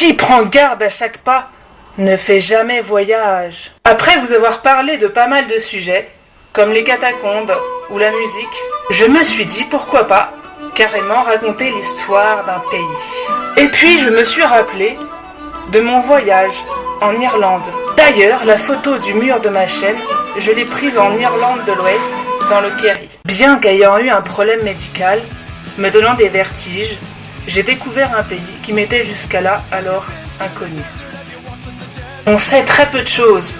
Qui prend garde à chaque pas ne fait jamais voyage. Après vous avoir parlé de pas mal de sujets, comme les catacombes ou la musique, je me suis dit pourquoi pas carrément raconter l'histoire d'un pays. Et puis je me suis rappelé de mon voyage en Irlande. D'ailleurs, la photo du mur de ma chaîne, je l'ai prise en Irlande de l'Ouest, dans le Kerry. Bien qu'ayant eu un problème médical, me donnant des vertiges, j'ai découvert un pays qui m'était jusqu'à là alors inconnu. On sait très peu de choses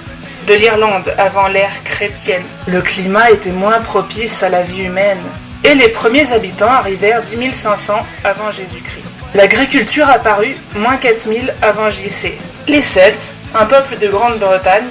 de l'Irlande avant l'ère chrétienne. Le climat était moins propice à la vie humaine et les premiers habitants arrivèrent 10 500 avant Jésus-Christ. L'agriculture apparut moins 4000 avant JC. Les Celtes, un peuple de Grande-Bretagne,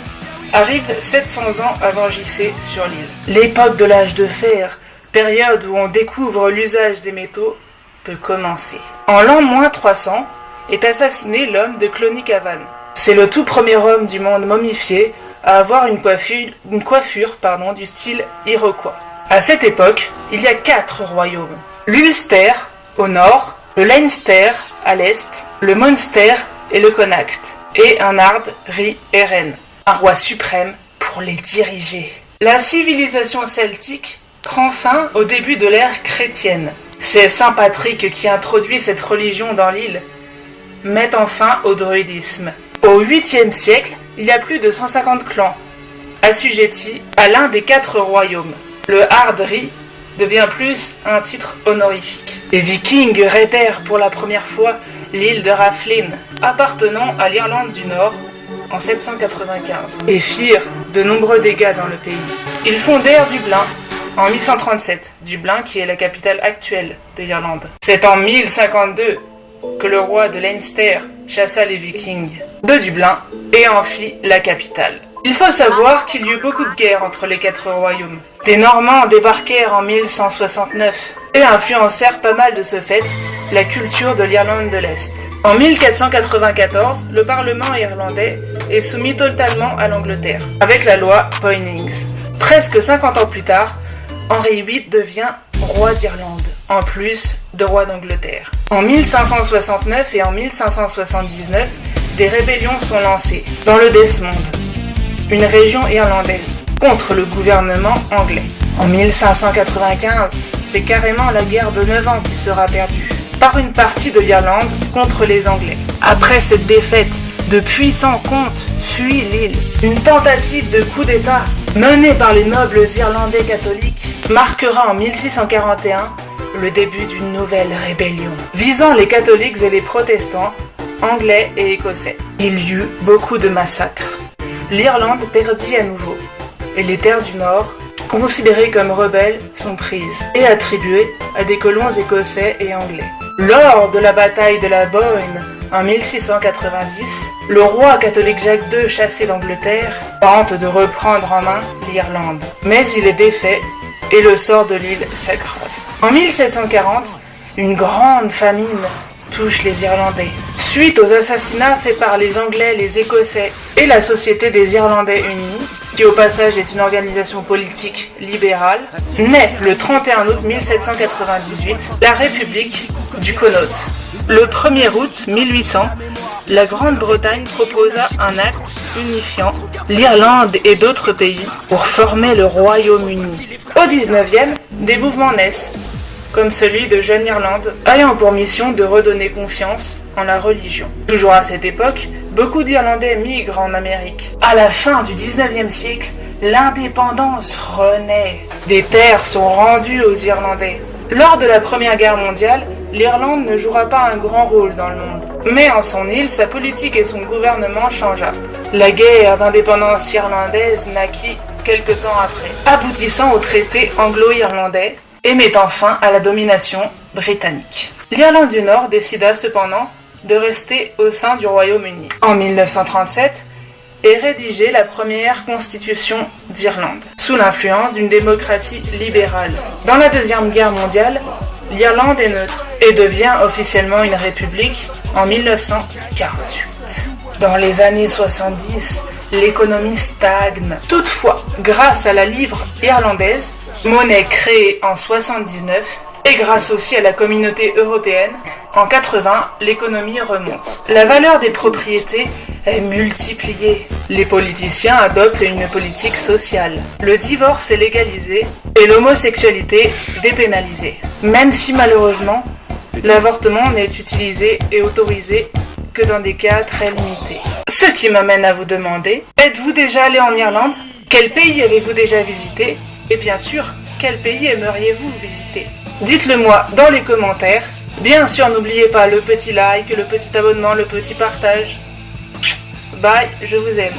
arrivent 700 ans avant JC sur l'île. L'époque de l'âge de fer, période où on découvre l'usage des métaux, peut commencer. En l'an moins 300 est assassiné l'homme de Clonycavan. C'est le tout premier homme du monde momifié à avoir une coiffure du style Iroquois. À cette époque, il y a 4 royaumes. L'Ulster au nord, le Leinster à l'est, le Munster et le Connacht, et un Ard Ri Erenn, un roi suprême pour les diriger. La civilisation celtique prend fin au début de l'ère chrétienne. C'est Saint Patrick qui introduit cette religion dans l'île, mettant fin au druidisme. Au 8e siècle, il y a plus de 150 clans, assujettis à l'un des 4 royaumes. Le Ard Ri devient plus un titre honorifique. Les Vikings raidèrent pour la première fois l'île de Rathlin, appartenant à l'Irlande du Nord, en 795, et firent de nombreux dégâts dans le pays. Ils fondèrent Dublin en 1137, Dublin qui est la capitale actuelle de l'Irlande. C'est en 1052 que le roi de Leinster chassa les Vikings de Dublin et en fit la capitale. Il faut savoir qu'il y eut beaucoup de guerres entre les 4 royaumes. Des Normands débarquèrent en 1169 et influencèrent pas mal de ce fait la culture de l'Irlande de l'Est. En 1494, le Parlement irlandais est soumis totalement à l'Angleterre, avec la loi Poynings. Presque 50 ans plus tard, Henri VIII devient roi d'Irlande, en plus de roi d'Angleterre. En 1569 et en 1579, des rébellions sont lancées dans le Desmond, une région irlandaise, contre le gouvernement anglais. En 1595, c'est carrément la guerre de 9 ans qui sera perdue par une partie de l'Irlande contre les Anglais. Après cette défaite, de puissants comtes fuient l'île. Une tentative de coup d'État menée par les nobles irlandais catholiques marquera en 1641 le début d'une nouvelle rébellion visant les catholiques et les protestants, anglais et écossais. Il y eut beaucoup de massacres. L'Irlande perdit à nouveau et les terres du Nord, considérées comme rebelles, sont prises et attribuées à des colons écossais et anglais. Lors de la bataille de la Boyne en 1690, le roi catholique Jacques II, chassé d'Angleterre, tente de reprendre en main l'Irlande. Mais il est défait et le sort de l'île s'aggrave. En 1740, une grande famine touche les Irlandais. Suite aux assassinats faits par les Anglais, les Écossais et la Société des Irlandais Unis, qui au passage est une organisation politique libérale, naît le 31 août 1798 la République du Connaught. Le 1er août 1800, la Grande-Bretagne proposa un acte unifiant l'Irlande et d'autres pays pour former le Royaume-Uni. Au 19e, des mouvements naissent, comme celui de Jeune Irlande, ayant pour mission de redonner confiance en la religion. Toujours à cette époque, beaucoup d'Irlandais migrent en Amérique. À la fin du 19e siècle, l'indépendance renaît. Des terres sont rendues aux Irlandais. Lors de la Première Guerre mondiale, l'Irlande ne jouera pas un grand rôle dans le monde. Mais en son île, sa politique et son gouvernement changea. La guerre d'indépendance irlandaise naquit quelque temps après, aboutissant au traité anglo-irlandais et mettant fin à la domination britannique. L'Irlande du Nord décida cependant de rester au sein du Royaume-Uni. En 1937 est rédigée la première constitution d'Irlande, sous l'influence d'une démocratie libérale. Dans la Deuxième Guerre mondiale, l'Irlande est neutre et devient officiellement une république en 1948. Dans les années 70, l'économie stagne. Toutefois, grâce à la livre irlandaise, monnaie créée en 1979, et grâce aussi à la communauté européenne, En 80, l'économie remonte. La valeur des propriétés est multipliée. Les politiciens adoptent une politique sociale. Le divorce est légalisé et l'homosexualité dépénalisée. Même si malheureusement, l'avortement n'est utilisé et autorisé que dans des cas très limités. Ce qui m'amène à vous demander, êtes-vous déjà allé en Irlande? Quel pays avez-vous déjà visité? Et bien sûr, quel pays aimeriez-vous visiter? Dites-le moi dans les commentaires. Bien sûr, n'oubliez pas le petit like, le petit abonnement, le petit partage. Bye, je vous aime.